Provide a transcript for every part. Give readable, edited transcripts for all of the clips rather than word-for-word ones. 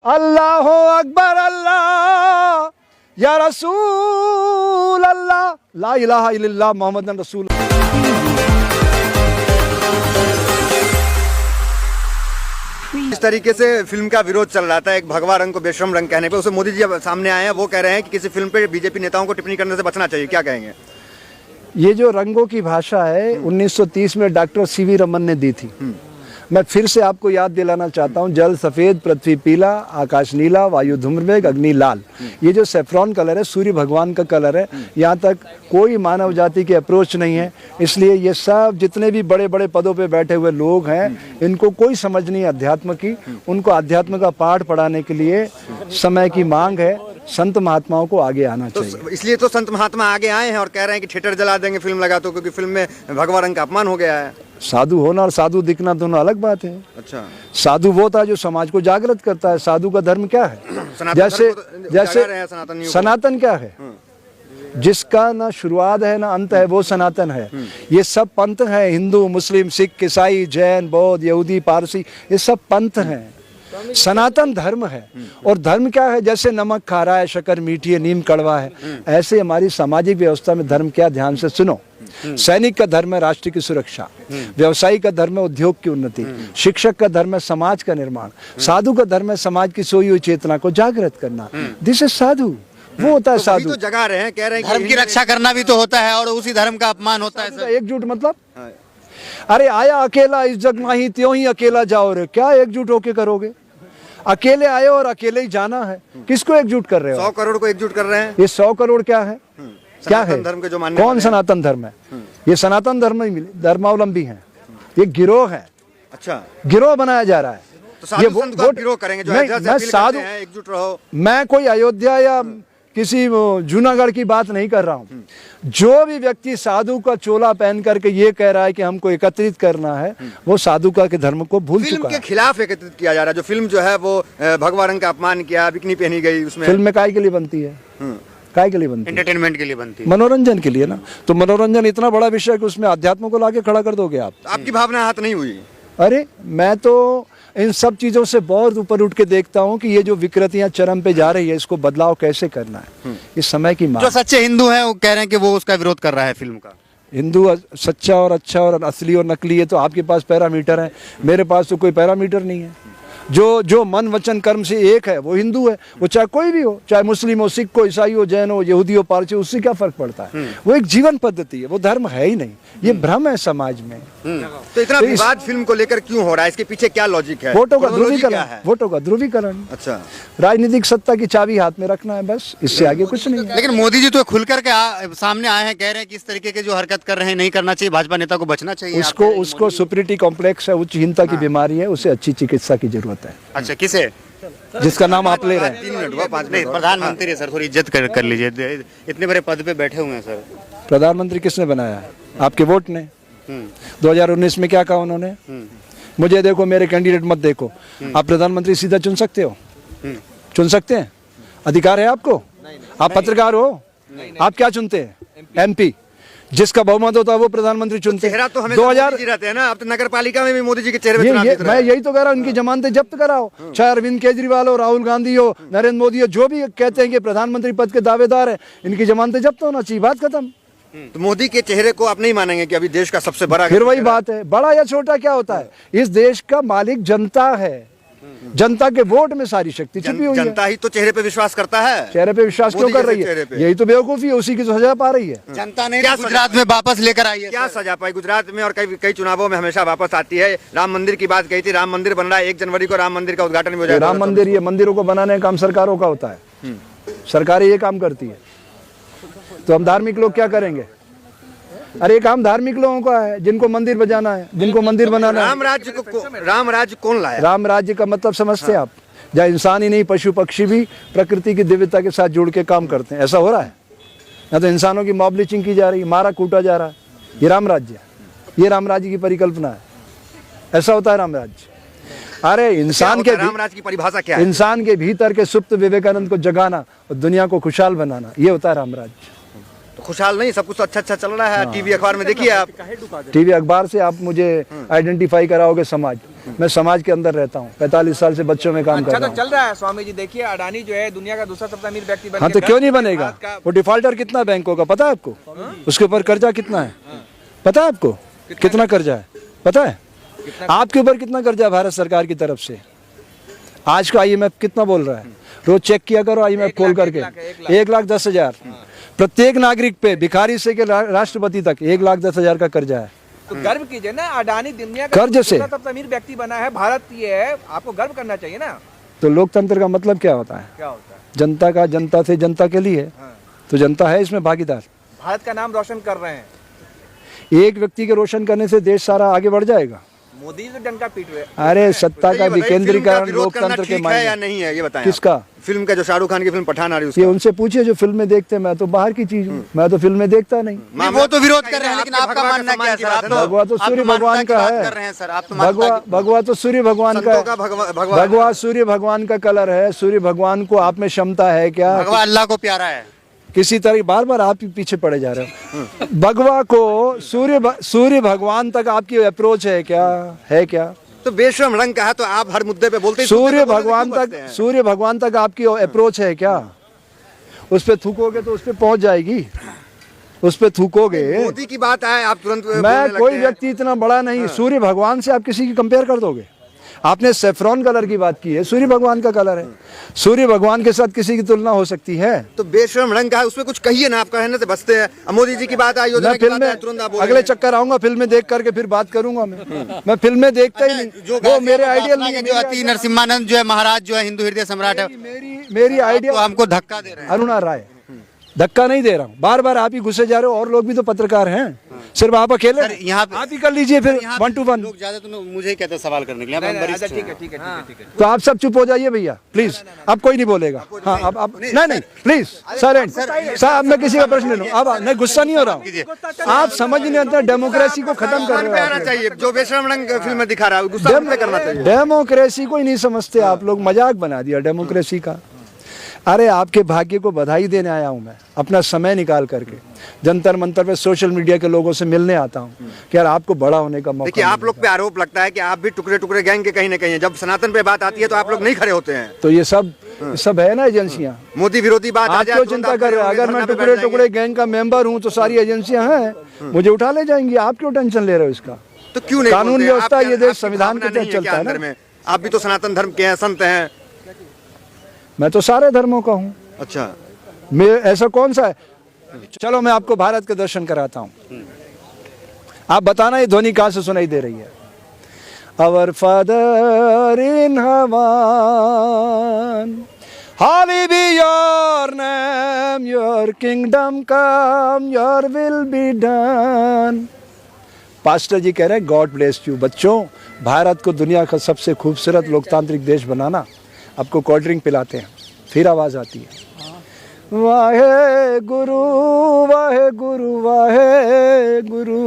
अल्लाह अकबर अल्लाह या रसूल अल्लाह ला इलाहा इल्लल्लाह मोहम्मद रसूल। इस तरीके से फिल्म का विरोध चल रहा था, एक भगवा रंग को बेशरम रंग कहने पे, उसे मोदी जी अब सामने आए हैं, वो कह रहे हैं कि किसी फिल्म पे बीजेपी नेताओं को टिप्पणी करने से बचना चाहिए, क्या कहेंगे? ये जो रंगों की भाषा है 1930 में डॉक्टर सीवी रमन ने दी थी। मैं फिर से आपको याद दिलाना चाहता हूँ, जल सफेद, पृथ्वी पीला, आकाश नीला, वायु धूम्रमेघ, अग्नि लाल। ये जो सेफ्रॉन कलर है सूर्य भगवान का कलर है। यहाँ तक कोई मानव जाति की अप्रोच नहीं है, इसलिए ये सब जितने भी बड़े बड़े पदों पे बैठे हुए लोग हैं, इनको कोई समझ नहीं है अध्यात्म की। उनको अध्यात्म का पाठ पढ़ाने के लिए समय की मांग है, संत महात्माओं को आगे आना चाहिए। तो इसलिए तो संत महात्मा आगे आए हैं और कह रहे हैं कि थिएटर जला देंगे फिल्म लगा तो, क्योंकि फिल्म में भगवा रंग का अपमान हो गया है। साधु होना और साधु दिखना दोनों अलग बात है। अच्छा, साधु वो था जो समाज को जागृत करता है। साधु का धर्म क्या है? जैसे सनातन क्या है? जिसका ना शुरुआत है ना अंत है, वो सनातन है। ये सब पंथ है, हिंदू, मुस्लिम, सिख, ईसाई, जैन, बौद्ध, यहूदी, पारसी, ये सब पंथ हैं। सनातन धर्म है। और धर्म क्या है? जैसे नमक खारा है, शक्कर मीठी है, नीम कड़वा है, ऐसे हमारी सामाजिक व्यवस्था में धर्म क्या, ध्यान से सुनो। सैनिक का धर्म है राष्ट्र की सुरक्षा, व्यवसायी का धर्म है उद्योग की उन्नति, शिक्षक का धर्म है समाज का निर्माण, साधु का धर्म है समाज की सोई हुई चेतना को जागृत करना। दिस इज साधु। वो होता है तो साधु। तो जगा रहे हैं, कह रहे हैं धर्म की रक्षा करना भी तो होता है और उसी धर्म का अपमान होता है सर। एकजुट मतलब, अरे आया अकेला इस जग माही त्यों ही अकेला जाओ रे। क्या एकजुट होके करोगे? अकेले आए और अकेले ही जाना है। किसको एकजुट कर रहे हो? 100 करोड़ को एकजुट कर रहे हैं। ये 100 करोड़ क्या है? क्या है? धर्म के जो मानने कौन सनातन धर्म है? ये सनातन धर्म ही मिले, धर्मावलंबी हैं। ये गिरोह है। अच्छा, गिरोह बनाया जा रहा है। तो साधु संत को गिरोह करेंगे जो मैं साधु, एकजुट रहो। मैं कोई अयोध्या या किसी जूनागढ़ की बात नहीं कर रहा हूँ। जो भी व्यक्ति साधु का चोला पहन करके ये कह रहा है कि हमको एकत्रित करना है, वो साधु का के धर्म को भूल चुका है। फिल्म के खिलाफ एकत्रित किया जा रहा है। जो फिल्म जो है वो भगवा रंग का अपमान किया, बिकनी पहनी गई उसमें। फिल्म में काय के लिए बनती है? काय के लिए बनती है? एंटरटेनमेंट के लिए बनती है, मनोरंजन के लिए ना। तो मनोरंजन इतना बड़ा विषय है कि उसमें अध्यात्म को लाके खड़ा कर दोगे आप? आपकी भावना हाथ नहीं हुई? अरे मैं तो इन सब चीजों से बहुत ऊपर उठ के देखता हूँ कि ये जो विकृतियां चरम पे जा रही है, इसको बदलाव कैसे करना है, इस समय की मांग। जो सच्चे हिंदू हैं वो कह रहे हैं कि वो उसका विरोध कर रहा है फिल्म का। हिंदू सच्चा और अच्छा और असली और नकली है तो आपके पास पैरामीटर है, मेरे पास तो कोई पैरामीटर नहीं है। जो मन वचन कर्म से एक है वो हिंदू है। वो चाहे कोई भी हो, चाहे मुस्लिम हो, सिख हो, ईसाई हो, जैन हो, यहूदी हो, पारसी हो, उससे क्या फर्क पड़ता है? वो एक जीवन पद्धति है, वो धर्म है ही नहीं। ये भ्रम है समाज में। तो इतना विवाद फिल्म को लेकर क्यों हो रहा है? इसके पीछे क्या लॉजिक है? वोटों का ध्रुवीकरण, वोटों का ध्रुवीकरण। अच्छा, राजनीतिक सत्ता की चाबी हाथ में रखना है, बस, इससे आगे कुछ नहीं। लेकिन मोदी जी तो खुलकर के सामने आए हैं, कह रहे हैं कि इस तरीके के जो हरकत कर रहे हैं नहीं करना चाहिए, भाजपा नेता को बचना चाहिए। उसको सुपीरियरिटी कॉम्प्लेक्स है, उच्चहीनता की बीमारी है, उसे अच्छी चिकित्सा की जरूरत है। अच्छा, किसे? जिसका नाम आप ले रहे हैं। 3 मिनट हुआ, 5 नहीं, मिनट। प्रधानमंत्री है सर, थोड़ी इज्जत कर लीजिए, इतने बड़े पद पे बैठे हुए हैं सर। प्रधानमंत्री किसने बनाया है? आपके वोट ने। 2019 में क्या कहा उन्होंने? मुझे देखो, मेरे कैंडिडेट मत देखो। आप प्रधानमंत्री सीधा चुन सकते हो? चुन सकते हैं? अधिकार है आपको? आप पत्रकार हो? आप क्या चुनते हैं? MP। जिसका बहुमत होता है वो प्रधानमंत्री चुनते हैं। चेहरा तो हमें 2000 रहते हैं ना। अब तो नगर पालिका में भी मोदी जी के चेहरे पे मैं यही तो कह रहा हूँ, उनकी जमानतें जब्त कराओ। चाहे अरविंद केजरीवाल हो, राहुल गांधी हो, नरेंद्र मोदी हो, जो भी कहते हैं कि प्रधानमंत्री पद के दावेदार है, इनकी जमानतें जब्त होना चाहिए, बात खत्म। तो मोदी के चेहरे को आप नहीं मानेंगे कि अभी देश का सबसे बड़ा? फिर वही बात है, बड़ा या छोटा क्या होता है? इस देश का मालिक जनता है। जनता के वोट में सारी शक्ति छुपी हुई है। जनता ही तो चेहरे पे विश्वास करता है। चेहरे पे विश्वास क्यों कर रही है? यही तो बेवकूफी है, उसी की तो सजा पा रही है। जनता ने क्या गुजरात में वापस लेकर आई है? क्या सजा पाई गुजरात में? और कई चुनावों में हमेशा वापस आती है। राम मंदिर की बात कही थी, राम मंदिर बन रहा है, 1 जनवरी को राम मंदिर का उद्घाटन भी हो जाएगा। राम मंदिर, ये मंदिरों को बनाने का काम सरकारों का होता है। सरकारें ये काम करती है, तो हम धार्मिक लोग क्या करेंगे? अरे ये काम धार्मिक लोगों का है, जिनको मंदिर बजाना है, जिनको मंदिर बनाना है। राम राज्य कौन लाया? राम राज्य का मतलब समझते हैं आप? जहाँ इंसान ही नहीं, पशु पक्षी भी प्रकृति की दिव्यता के साथ जुड़ के काम करते हैं। ऐसा हो रहा है ना? तो इंसानों की मॉब लिंचिंग की जा रही है, मारा कूटा जा रहा है। ये राम राज्य है, ये राम राज्य की परिकल्पना है। ऐसा होता है राम राज्य। अरे इंसान के राम राज्य की परिभाषा क्या है? इंसान के भीतर के सुप्त विवेकानंद को जगाना और दुनिया को खुशहाल बनाना, ये होता है राम राज्य। खुशहाल नहीं, सब कुछ अच्छा अच्छा चल रहा है। टीवी अखबार में देखिए आप, टीवी अखबार से आप मुझे आइडेंटिफाई कराओगे समाज, मैं समाज के अंदर रहता हूँ, 45 साल से बच्चों में काम कर अच्छा रहा तो हूँ। चल रहा है स्वामी जी। देखिए अडानी जो है दुनिया का दूसरा सबसे अमीर व्यक्ति बन हाँ के तो क्यों नहीं भारत बनेगा? का- वो डिफॉल्टर कितना बैंकों का पता है आपको? उसके ऊपर कर्जा कितना है पता है आपको? कितना कर्जा है पता है? आपके ऊपर कितना कर्जा है भारत सरकार की तरफ से? आज का IMF कितना बोल रहा है? रोज चेक किया करो IMF खोल करके। 1,10,000 प्रत्येक नागरिक पे, भिखारी से के राष्ट्रपति तक 1,10,000 का कर्जा है। तो गर्व कीजिए ना, अडानी दुनिया का कर्ज से। दूसरा सबसे अमीर व्यक्ति बना है, भारत ये है, आपको गर्व करना चाहिए ना। तो लोकतंत्र का मतलब क्या होता है? क्या होता है? जनता का, जनता से जनता के लिए। तो जनता है इसमें भागीदार। भारत का नाम रोशन कर रहे हैं। एक व्यक्ति के रोशन करने से देश सारा आगे बढ़ जाएगा। मोदी जी तो डंका पीट रहे हैं। अरे सत्ता का ये बताइए, फिल्म का विकेंद्रीकरण विरोध करना लोकतंत्र के ठीक है या मायने। नहीं है, ये बताएं। किसका? आप। फिल्म का जो शाहरुख खान की फिल्म पठान आ रही है ये उसका। उनसे पूछिए जो फिल्में देखते हैं। मैं तो बाहर की चीज हूँ, मैं तो फिल्में देखता नहीं। नहीं, वो तो विरोध कर रहे हैं, लेकिन आपका मानना क्या है सर? आप भगवा तो सूर्य भगवान का है। कर रहे हैं सर, आप तो भगवा तो सूर्य भगवान का संतों का भगवान। भगवा सूर्य भगवान का कलर है। सूर्य भगवान को आप में क्षमता है क्या? भगवान अल्लाह को प्यारा है। किसी तरह बार बार आप ही पीछे पड़े जा रहे हो। भगवा को सूर्य भगवान तक आपकी अप्रोच है क्या? है क्या? तो बेशरम रंग का है, तो आप हर मुद्दे पे बोलते ही सूर्य बोलते भगवान क्यों तक, बचते हैं? सूर्य भगवान तक आपकी अप्रोच है क्या? उस पे थूकोगे तो उस पे पहुंच जाएगी। उस पे थूकोगे। मोदी की बात आए आप तुरंत बोलने मैं लगते कोई हैं। व्यक्ति इतना बड़ा नहीं। सूर्य भगवान से आप किसी की कंपेयर कर दोगे? आपने सेफ्रॉन कलर की बात की है, सूर्य भगवान का कलर है। सूर्य भगवान के साथ किसी की तुलना हो सकती है? तो बेशरम रंग का है, उसमें कुछ कहिए ना, आप कहने से बचते हैं। अब मोदी जी की बात आई, योजना मैं की बात फिल्में आई, तुरंत आप बोल अगले रहे हैं। चक्कर आऊंगा, फिल्में देख करके फिर बात करूंगा। मैं फिल्में देखता ही नहीं। वो मेरे आइडियल नहीं है। जो अति नरसिम्हानंद जो है महाराज जो है हिंदू हृदय सम्राट है, मेरी आइडियल वो हमको धक्का दे रहे हैं। अरुणा राय। धक्का नहीं दे रहा हूँ, बार बार आप ही घुसे जा रहे हो। और लोग भी तो पत्रकार हैं, सिर्फ आप अकेले? सर, यहाँ पे- आप ही कर लीजिए फिर यहाँ पे 1 to 1। लोग ज्यादा तो मुझे ही कहते हैं सवाल करने के लिए। नहीं, हम नहीं, वरिष्ठ अच्छा, ठीक हैं। है ठीक है ठीक है। तो आप सब चुप हो जाइए भैया प्लीज। अब कोई नहीं बोलेगा। हाँ अब नहीं प्लीज साइलेंट। साहब मैं किसी का प्रश्न ले लूँ। अब नहीं, गुस्सा नहीं हो रहा हूँ। आप समझ नहीं आता, डेमोक्रेसी को खत्म कर पे आना रहे चाहिए। जो बेशरम रंग फिल्म दिखा रहा है गुस्सा हो। पे करना चाहिए। डेमोक्रेसी को ही नहीं समझते आप लोग। मजाक बना दिया डेमोक्रेसी का। अरे आपके भाग्य को बधाई देने आया हूं मैं, अपना समय निकाल करके। जंतर मंतर पे सोशल मीडिया के लोगों से मिलने आता हूं कि यार आपको बड़ा होने का मौका देखिए, आप लोग पे आरोप लगता है कि आप भी टुकड़े टुकड़े गैंग के कहीं ना कहीं हैं। जब सनातन पे बात आती है तो आप लोग नहीं खड़े होते हैं। तो ये सब है ना एजेंसियां। मोदी विरोधी बात आ आप जाए क्यों तुरंत चिंता आप कर रहे हैं? खड़े अगर मैं होंगे, टुकड़े धरना पे बैठ टुकड़े गैंग का मेंबर हूं तो सारी एजेंसियां हैं, मुझे उठा ले जाएंगी। आप क्यों टेंशन ले रहे हो इसका? जाएंगे। तो क्यों नहीं कानून बोलते? व्यवस्था आपके- ये देश आपकी संविधान के भावना तहत नहीं चलता क्या है ना। अंदर में? आप भी तो सनातन धर्म के हैं, संत हैं। मैं तो सारे धर्मों का हूं। अच्छा, मैं ऐसा कौन सा है? चलो मैं आपको भारत के दर्शन कराता हूं। आप बताना ये ध्वनि कहां से सुनाई दे रही है? Our Father in heaven, hallowed be your name, your kingdom come, your will be done. Pastor ji कह रहे हैं गॉड ब्लेस यू। बच्चों, भारत को दुनिया का सबसे खूबसूरत लोकतांत्रिक देश बनाना। आपको कोल्ड ड्रिंक पिलाते हैं, फिर आवाज आती है वाहे गुरु वाहे गुरु वाहे गुरु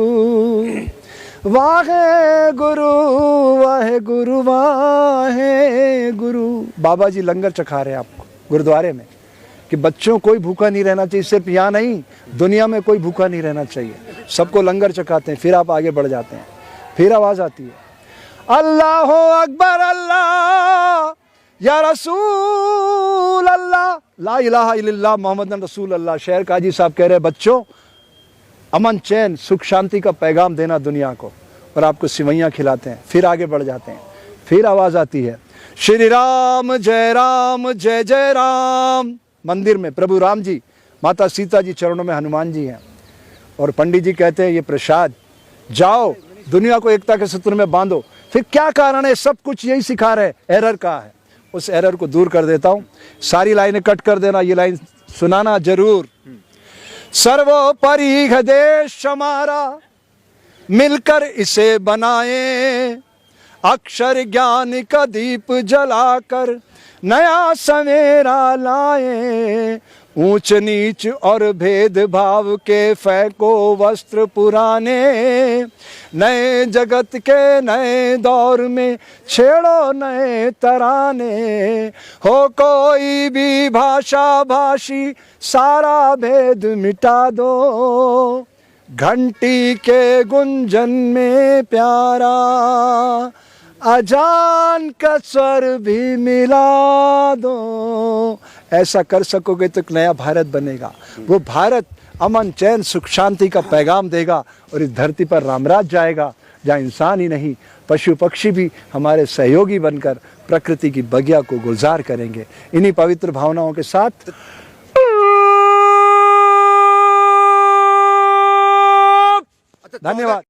वाहे गुरु वाहे गुरु वाहे गुरु। बाबा जी लंगर चखा रहे हैं आपको गुरुद्वारे में कि बच्चों कोई भूखा नहीं रहना चाहिए। सिर्फ यहाँ नहीं, दुनिया में कोई भूखा नहीं रहना चाहिए। सबको लंगर चखाते हैं, फिर आप आगे बढ़ जाते हैं। फिर आवाज आती है अल्लाह अकबर अल्लाह या रसूल अल्लाह ला इलाहा इल्लल्लाह मोहम्मद रसूल अल्लाह। शेर काजी साहब कह रहे हैं बच्चों, अमन चैन सुख शांति का पैगाम देना दुनिया को, और आपको सिवैयाँ खिलाते हैं। फिर आगे बढ़ जाते हैं। फिर आवाज़ आती है श्री राम जय जय राम। मंदिर में प्रभु राम जी, माता सीता जी चरणों में हनुमान जी हैं, और पंडित जी कहते हैं ये प्रसाद, जाओ दुनिया को एकता के सूत्र में बांधो। फिर क्या कारण है? सब कुछ यही सिखा रहे, एरर का है। उस एरर को दूर कर देता हूँ। सारी लाइनें कट कर देना, ये लाइन सुनाना जरूर। सर्वोपरि है देश हमारा, मिलकर इसे बनाए, अक्षर ज्ञान का दीप जलाकर नया सवेरा लाए। ऊंच नीच और भेदभाव के फेंको वस्त्र पुराने, नए जगत के नए दौर में छेड़ो नए तराने, हो कोई भी भाषा भाषी सारा भेद मिटा दो, घंटी के गुंजन में प्यारा अजान का स्वर भी मिला दो। ऐसा कर सकोगे तो एक नया भारत बनेगा। वो भारत अमन चैन सुख शांति का पैगाम देगा और इस धरती पर रामराज जाएगा, जहाँ इंसान ही नहीं पशु पक्षी भी हमारे सहयोगी बनकर प्रकृति की बगिया को गुलजार करेंगे। इन्हीं पवित्र भावनाओं के साथ धन्यवाद।